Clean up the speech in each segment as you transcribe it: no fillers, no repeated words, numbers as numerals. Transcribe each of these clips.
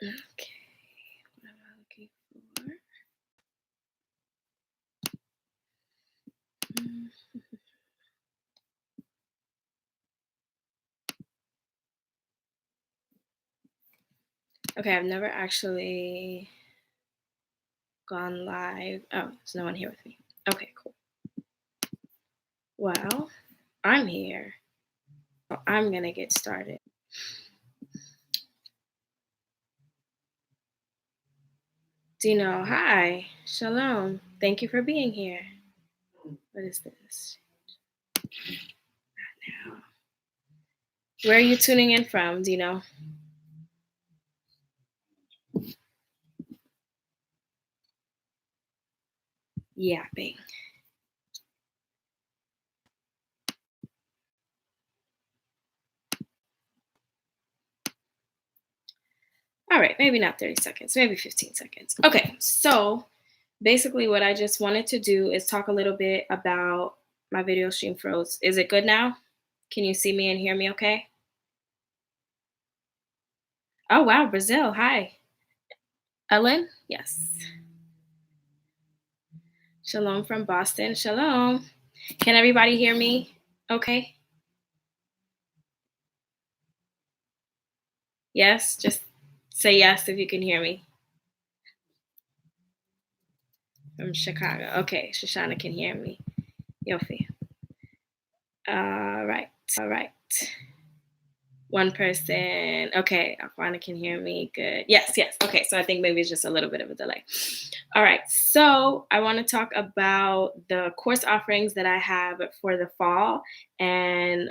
Okay, what am I looking for? Mm. Okay, I've never actually gone live. Oh, there's no one here with me. Okay, cool. Well, I'm here. So I'm gonna get started. Dino, hi. Shalom. Thank you for being here. What is this? Now. Where are you tuning in from, Dino? Yapping. All right, maybe not 30 seconds, maybe 15 seconds. Okay, so basically what I just wanted to do is talk a little bit about my video stream froze. Is it good now? Can you see me and hear me okay? Oh, wow, Brazil. Hi. Ellen? Yes. Shalom from Boston. Shalom. Can everybody hear me okay? Yes, just say yes if you can hear me. From Chicago. Okay, Shoshana can hear me. Yofi. All right. All right. One person. Okay, Aquana can hear me. Good. Yes, yes. Okay, so I think maybe it's just a little bit of a delay. All right, so I want to talk about the course offerings that I have for the fall and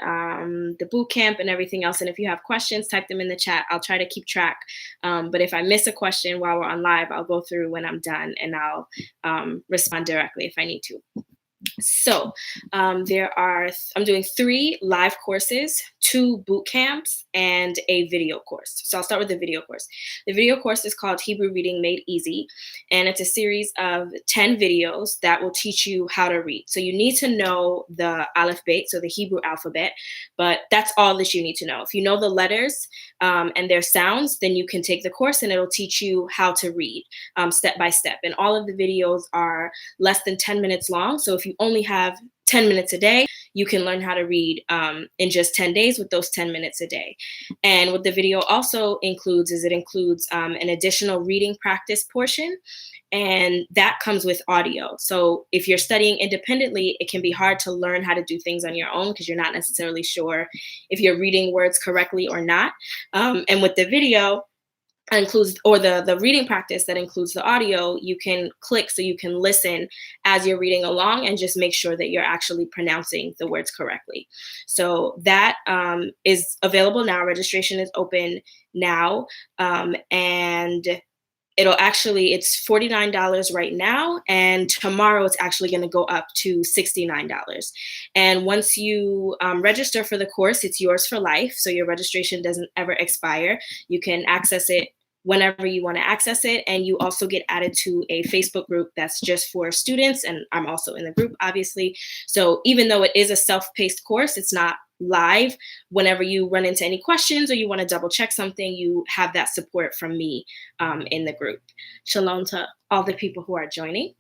the boot camp and everything else. And if you have questions, type them in the chat. I'll try to keep track. But if I miss a question while we're on live, I'll go through when I'm done and I'll respond directly if I need to. So I'm doing 3 live courses, 2 boot camps, and a video course. So I'll start with the video course. The video course is called Hebrew Reading Made Easy, and it's a series of 10 videos that will teach you how to read. So you need to know the Aleph Bet, so the Hebrew alphabet, but that's all that you need to know. If you know the letters and their sounds, then you can take the course and it'll teach you how to read step by step. And all of the videos are less than 10 minutes long. So if you only have 10 minutes a day, you can learn how to read in just 10 days with those 10 minutes a day. And what the video also includes is it includes an additional reading practice portion, and that comes with audio. So if you're studying independently, it can be hard to learn how to do things on your own because you're not necessarily sure if you're reading words correctly or not. And with the video, includes or the reading practice that includes the audio, you can click so you can listen as you're reading along and just make sure that you're actually pronouncing the words correctly. So that is available now. Registration is open now, and it's $49 right now, and tomorrow it's actually going to go up to $69. And once you register for the course, it's yours for life, so your registration doesn't ever expire. You can access it whenever you want to access it, and you also get added to a Facebook group that's just for students, and I'm also in the group, obviously. So even though it is a self-paced course, it's not live. Whenever you run into any questions or you want to double check something, you have that support from me in the group. Shalom to all the people who are joining.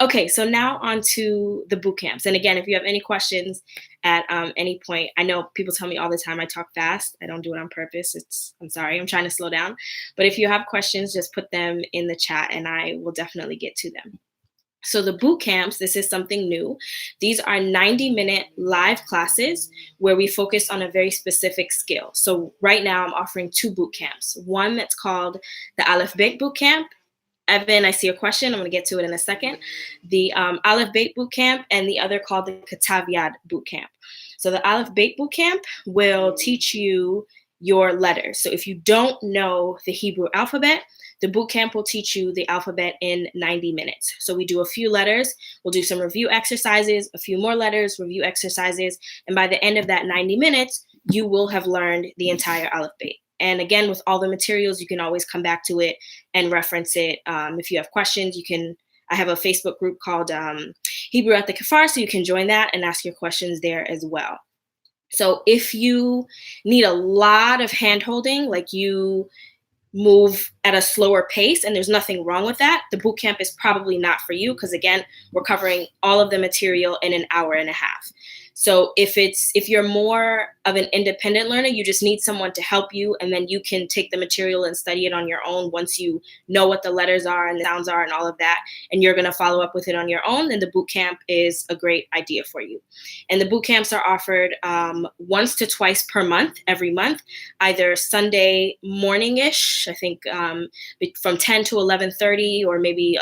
Okay, so now on to the boot camps. And again, if you have any questions at any point, I know people tell me all the time I talk fast. I don't do it on purpose. I'm sorry, I'm trying to slow down. But if you have questions, just put them in the chat and I will definitely get to them. So the boot camps, this is something new. These are 90-minute live classes where we focus on a very specific skill. So right now I'm offering 2 boot camps. One that's called the Aleph Bet boot camp. Evan, I see a question. I'm going to get to it in a second. The Aleph Bet boot camp, and the other called the Ketav Yad boot camp. So the Aleph Bet boot camp will teach you your letters. So if you don't know the Hebrew alphabet, the boot camp will teach you the alphabet in 90 minutes. So we do a few letters, we'll do some review exercises, a few more letters, review exercises, and by the end of that 90 minutes, you will have learned the entire Aleph Bet. And again, with all the materials, you can always come back to it and reference it. If you have questions, I have a Facebook group called Hebrew at the Kefar, so you can join that and ask your questions there as well. So if you need a lot of hand-holding, like you move at a slower pace, and there's nothing wrong with that, the boot camp is probably not for you, because again, we're covering all of the material in an hour and a half. So if you're more of an independent learner, you just need someone to help you, and then you can take the material and study it on your own once you know what the letters are and the sounds are and all of that, and you're going to follow up with it on your own, then the boot camp is a great idea for you. And the boot camps are offered once to twice per month, every month, either Sunday morning-ish, I think from 10 to 11:30, or maybe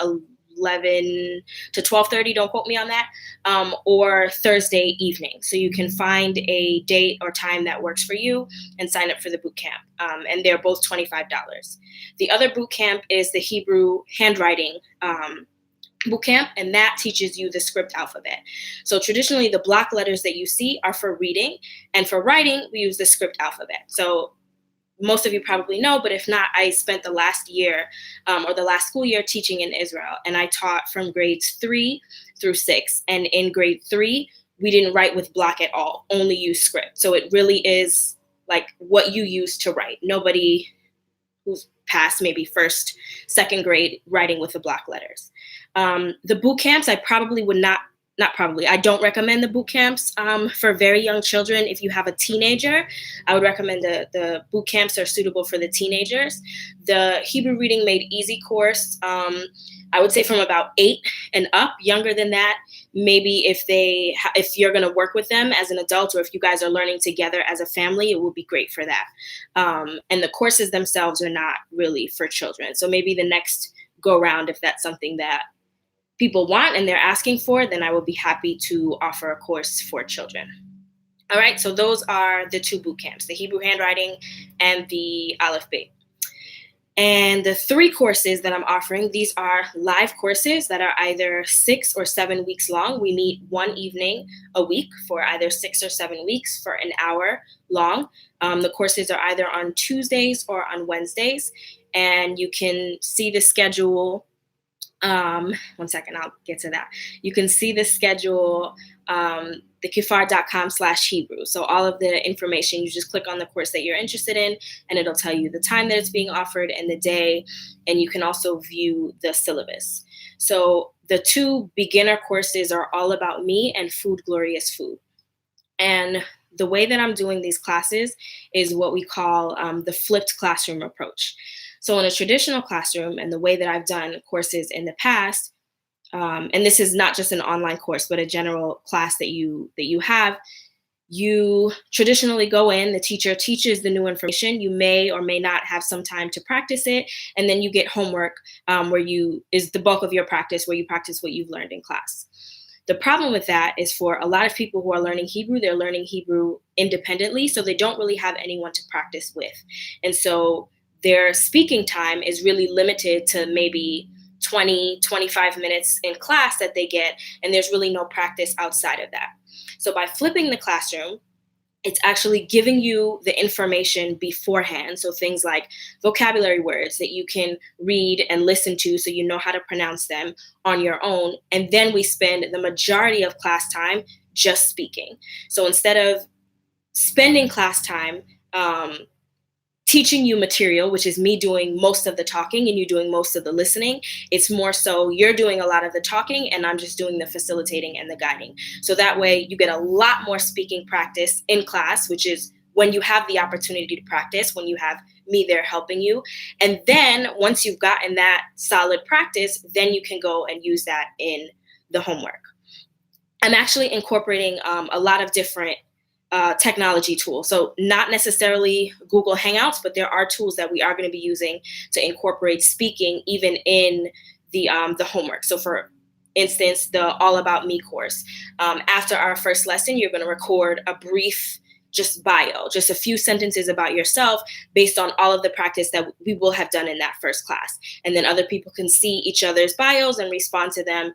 11 to 12:30, don't quote me on that, or Thursday evening. So you can find a date or time that works for you and sign up for the boot camp. And they're both $25. The other boot camp is the Hebrew handwriting boot camp, and that teaches you the script alphabet. So traditionally, the block letters that you see are for reading, and for writing, we use the script alphabet. So most of you probably know, but if not, I spent the last year or the last school year teaching in Israel, and I taught from grades 3 through 6. And in grade 3, we didn't write with block at all, only use script. So it really is like what you use to write. Nobody who's past maybe first, second grade writing with the block letters. The boot camps, I probably would I don't recommend the boot camps for very young children. If you have a teenager, I would recommend the boot camps are suitable for the teenagers. The Hebrew Reading Made Easy course, I would say from about 8 and up. Younger than that, maybe if you're going to work with them as an adult, or if you guys are learning together as a family, it would be great for that. And the courses themselves are not really for children. So maybe the next go round, if that's something that people want and they're asking for, then I will be happy to offer a course for children. All right, so those are the 2 boot camps, the Hebrew handwriting and the Aleph Bet. And the 3 courses that I'm offering, these are live courses that are either 6 or 7 weeks long. We meet one evening a week for either 6 or 7 weeks for an hour long. The courses are either on Tuesdays or on Wednesdays, and you can see the schedule. One second, I'll get to that. You can see the schedule, the kefar.com/Hebrew. So all of the information, you just click on the course that you're interested in, and it'll tell you the time that it's being offered and the day, and you can also view the syllabus. So the 2 beginner courses are all about me and Food Glorious Food. And the way that I'm doing these classes is what we call the flipped classroom approach. So in a traditional classroom, and the way that I've done courses in the past, and this is not just an online course, but a general class that you have, you traditionally go in, the teacher teaches the new information. You may or may not have some time to practice it, and then you get homework is the bulk of your practice, where you practice what you've learned in class. The problem with that is, for a lot of people who are learning Hebrew, they're learning Hebrew independently, so they don't really have anyone to practice with. And so their speaking time is really limited to maybe 20, 25 minutes in class that they get, and there's really no practice outside of that. So by flipping the classroom, it's actually giving you the information beforehand. So things like vocabulary words that you can read and listen to so you know how to pronounce them on your own. And then we spend the majority of class time just speaking. So instead of spending class time teaching you material, which is me doing most of the talking and you doing most of the listening, it's more so you're doing a lot of the talking and I'm just doing the facilitating and the guiding. So that way you get a lot more speaking practice in class, which is when you have the opportunity to practice, when you have me there helping you. And then once you've gotten that solid practice, then you can go and use that in the homework. I'm actually incorporating a lot of different technology tools. So not necessarily Google Hangouts, but there are tools that we are going to be using to incorporate speaking even in the homework. So for instance, the All About Me course. After our first lesson, you're going to record a brief just bio, just a few sentences about yourself based on all of the practice that we will have done in that first class. And then other people can see each other's bios and respond to them,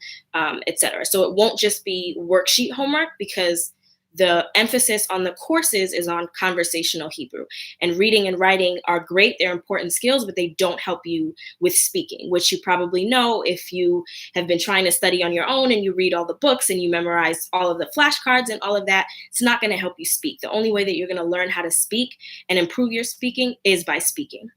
etc. So it won't just be worksheet homework, because the emphasis on the courses is on conversational Hebrew. And reading and writing are great. They're important skills, but they don't help you with speaking, which you probably know if you have been trying to study on your own and you read all the books and you memorize all of the flashcards and all of that. It's not going to help you speak. The only way that you're going to learn how to speak and improve your speaking is by speaking.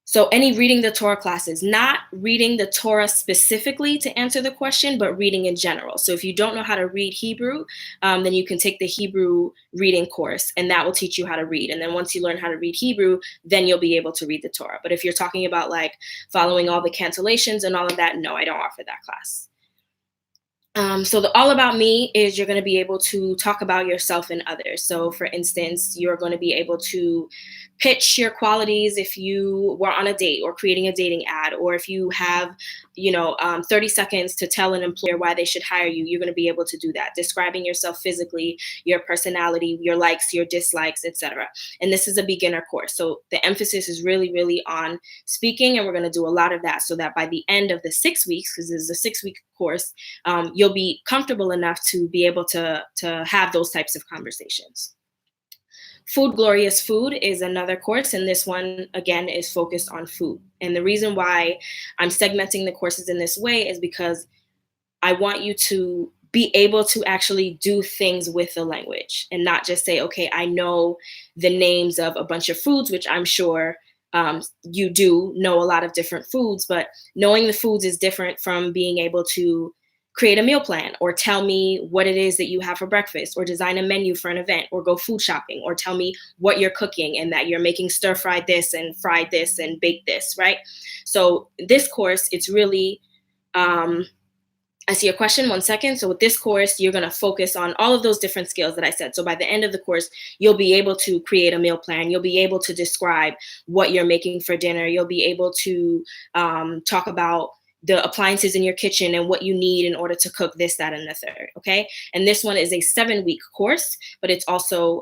So any reading the Torah classes, not reading the Torah specifically to answer the question, but reading in general. So if you don't know how to read Hebrew, then you can take the Hebrew reading course, and that will teach you how to read. And then once you learn how to read Hebrew, then you'll be able to read the Torah. But if you're talking about like following all the cancellations and all of that, no, I don't offer that class. So the All About Me is you're going to be able to talk about yourself and others. So for instance, you're going to be able to pitch your qualities if you were on a date or creating a dating ad, or if you have, 30 seconds to tell an employer why they should hire you, you're going to be able to do that. Describing yourself physically, your personality, your likes, your dislikes, etc. And this is a beginner course. So the emphasis is really, really on speaking, and we're going to do a lot of that so that by the end of the 6 weeks, because this is a 6-week course, you'll be comfortable enough to be able to have those types of conversations. Food Glorious Food is another course, and this one, again, is focused on food. And the reason why I'm segmenting the courses in this way is because I want you to be able to actually do things with the language and not just say, okay, I know the names of a bunch of foods, which I'm sure you do know a lot of different foods, but knowing the foods is different from being able to create a meal plan or tell me what it is that you have for breakfast or design a menu for an event or go food shopping or tell me what you're cooking and that you're making stir-fried this and fried this and baked this, right? So this course, it's really, I see a question, 1 second. So with this course, you're going to focus on all of those different skills that I said. So by the end of the course, you'll be able to create a meal plan. You'll be able to describe what you're making for dinner. You'll be able to talk about the appliances in your kitchen and what you need in order to cook this, that, and the third, okay? And this one is a 7-week course, but it's also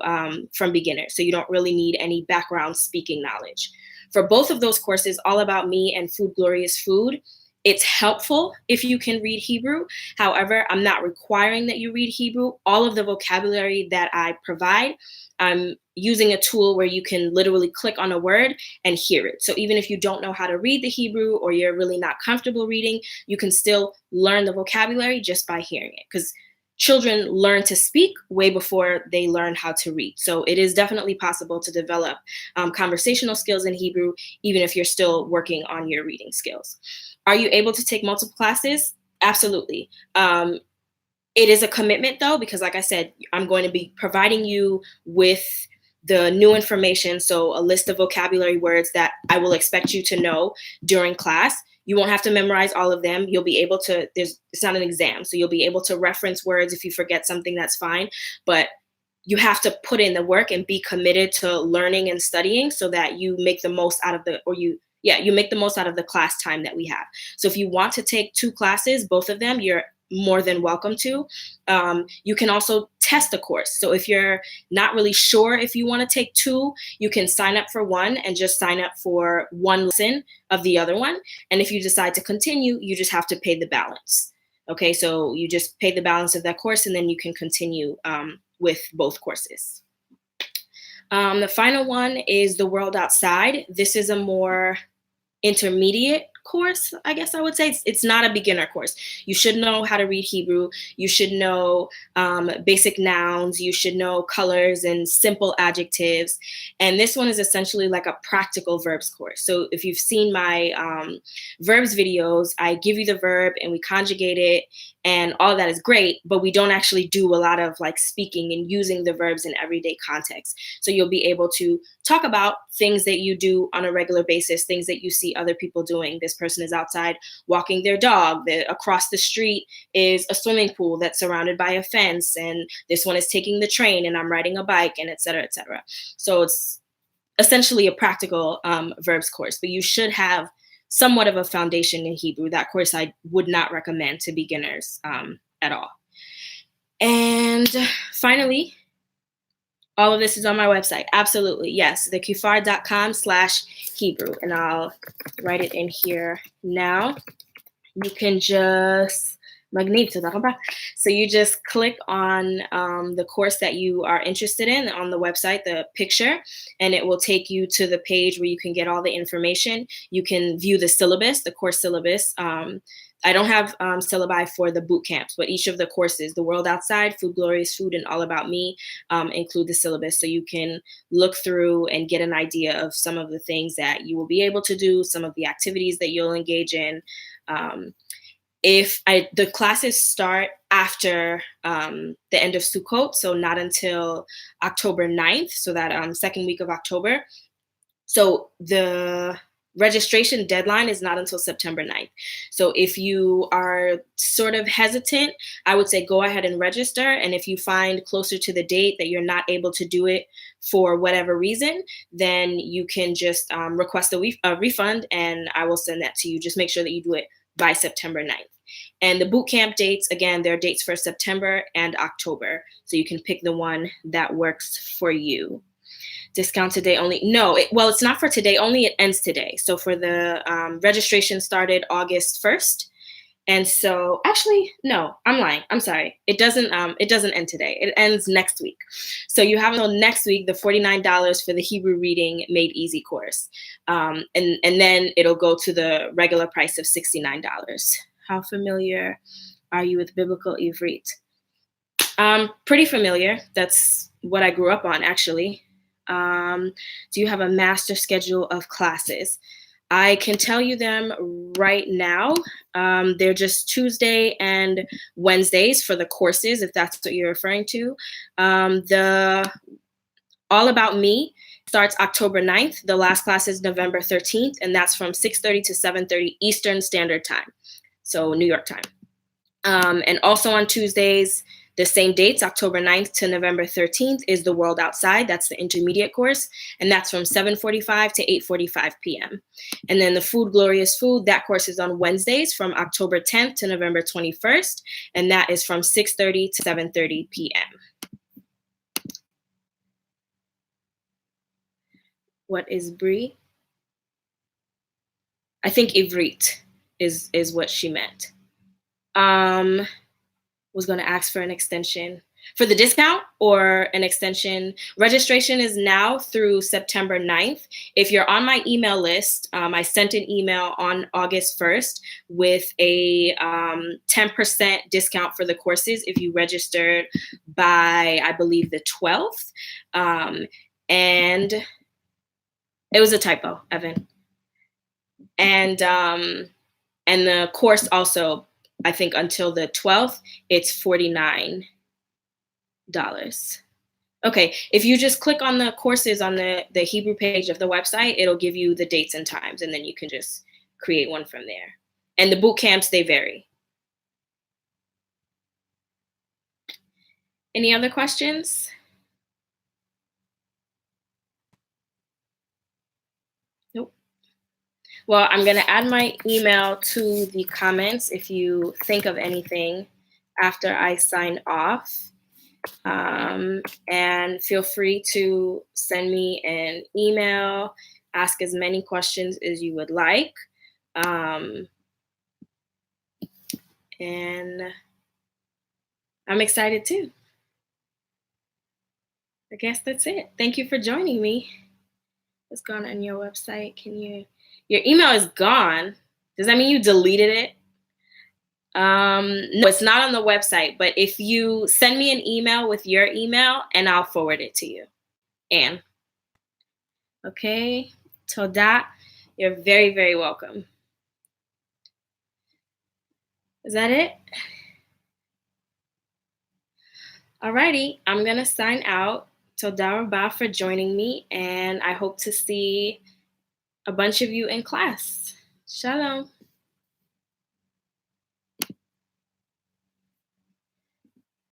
from beginners, so you don't really need any background speaking knowledge. For both of those courses, All About Me and Food Glorious Food, it's helpful if you can read Hebrew. However, I'm not requiring that you read Hebrew. All of the vocabulary that I provide, I'm using a tool where you can literally click on a word and hear it. So even if you don't know how to read the Hebrew or you're really not comfortable reading, you can still learn the vocabulary just by hearing it, because children learn to speak way before they learn how to read. So it is definitely possible to develop conversational skills in Hebrew, even if you're still working on your reading skills. Are you able to take multiple classes? Absolutely. It is a commitment though, because like I said, I'm going to be providing you with the new information. So a list of vocabulary words that I will expect you to know during class. You won't have to memorize all of them. You'll be able to, it's not an exam. So you'll be able to reference words. If you forget something, that's fine. But you have to put in the work and be committed to learning and studying so that you make the most out of you make the most out of the class time that we have. So if you want to take 2 classes, both of them, you're more than welcome to. You can also test a course. So if you're not really sure if you want to take 2, you can sign up for one and just sign up for one lesson of the other one. And if you decide to continue, you just have to pay the balance. Okay, so you just pay the balance of that course and then you can continue with both courses. The final one is The World Outside. This is a more intermediate course, I guess I would say. It's not a beginner course. You should know how to read Hebrew. You should know basic nouns. You should know colors and simple adjectives. And this one is essentially like a practical verbs course. So if you've seen my verbs videos, I give you the verb and we conjugate it and all of that is great, but we don't actually do a lot of like speaking and using the verbs in everyday context. So you'll be able to talk about things that you do on a regular basis, things that you see other people doing. This person is outside walking their dog. Across the street is a swimming pool that's surrounded by a fence. And this one is taking the train and I'm riding a bike, and et cetera, et cetera. So it's essentially a practical verbs course, but you should have somewhat of a foundation in Hebrew. That course I would not recommend to beginners at all. And finally, all of this is on my website. Absolutely. Yes. thekefar.com/Hebrew. And I'll write it in here now. You can just so you just click on the course that you are interested in on the website, the picture, and it will take you to the page where you can get all the information. You can view the syllabus, the course syllabus. I don't have syllabi for the boot camps, but each of the courses, The World Outside, Food Glorious Food, and All About Me, include the syllabus. So you can look through and get an idea of some of the things that you will be able to do, some of the activities that you'll engage in. The classes start after the end of Sukkot, so not until October 9th, so that second week of October. So the registration deadline is not until September 9th. So if you are sort of hesitant, I would say go ahead and register. And if you find closer to the date that you're not able to do it for whatever reason, then you can just request a refund, and I will send that to you. Just make sure that you do it by September 9th. And the boot camp dates, again, there are dates for September and October. So you can pick the one that works for you. Discount today only. No, it's not for today only. It ends today. So for the registration started August 1st. And so actually, no, I'm lying. I'm sorry. It doesn't end today. It ends next week. So you have until next week, the $49 for the Hebrew Reading Made Easy course. And then it'll go to the regular price of $69. How familiar are you with biblical Ivrit? Pretty familiar. That's what I grew up on, actually. Do you have a master schedule of classes? I can tell you them right now. They're just Tuesday and Wednesdays for the courses, if that's what you're referring to. The All About Me starts October 9th. The last class is November 13th, and that's from 6:30 to 7:30 Eastern Standard Time, so New York time. And also on Tuesdays, the same dates, October 9th to November 13th, is The World Outside. That's the intermediate course. And that's from 7:45 to 8:45 p.m. And then the Food Glorious Food, that course is on Wednesdays from October 10th to November 21st. And that is from 6:30 to 7:30 p.m. What is Brie? I think Ivrit is what she meant. Was going to ask for an extension for the discount or an extension. Registration is now through September 9th. If you're on my email list, I sent an email on August 1st with a 10% discount for the courses if you registered by, I believe, the 12th. And it was a typo, Evan. And the course also, I think until the 12th, it's $49. Okay, if you just click on the courses on the Hebrew page of the website, it'll give you the dates and times, and then you can just create one from there. And the boot camps, they vary. Any other questions? Nope. Well, I'm going to add my email to the comments if you think of anything after I sign off. And feel free to send me an email, ask as many questions as you would like. And I'm excited too. I guess that's it. Thank you for joining me. It's gone on your website. Your email is gone. Does that mean you deleted it? No, it's not on the website, but if you send me an email with your email, and I'll forward it to you. Anne. Okay. Toda. You're very, very welcome. Is that it? Alrighty. I'm going to sign out. Toda rabah for joining me, and I hope to see a bunch of you in class. Shalom.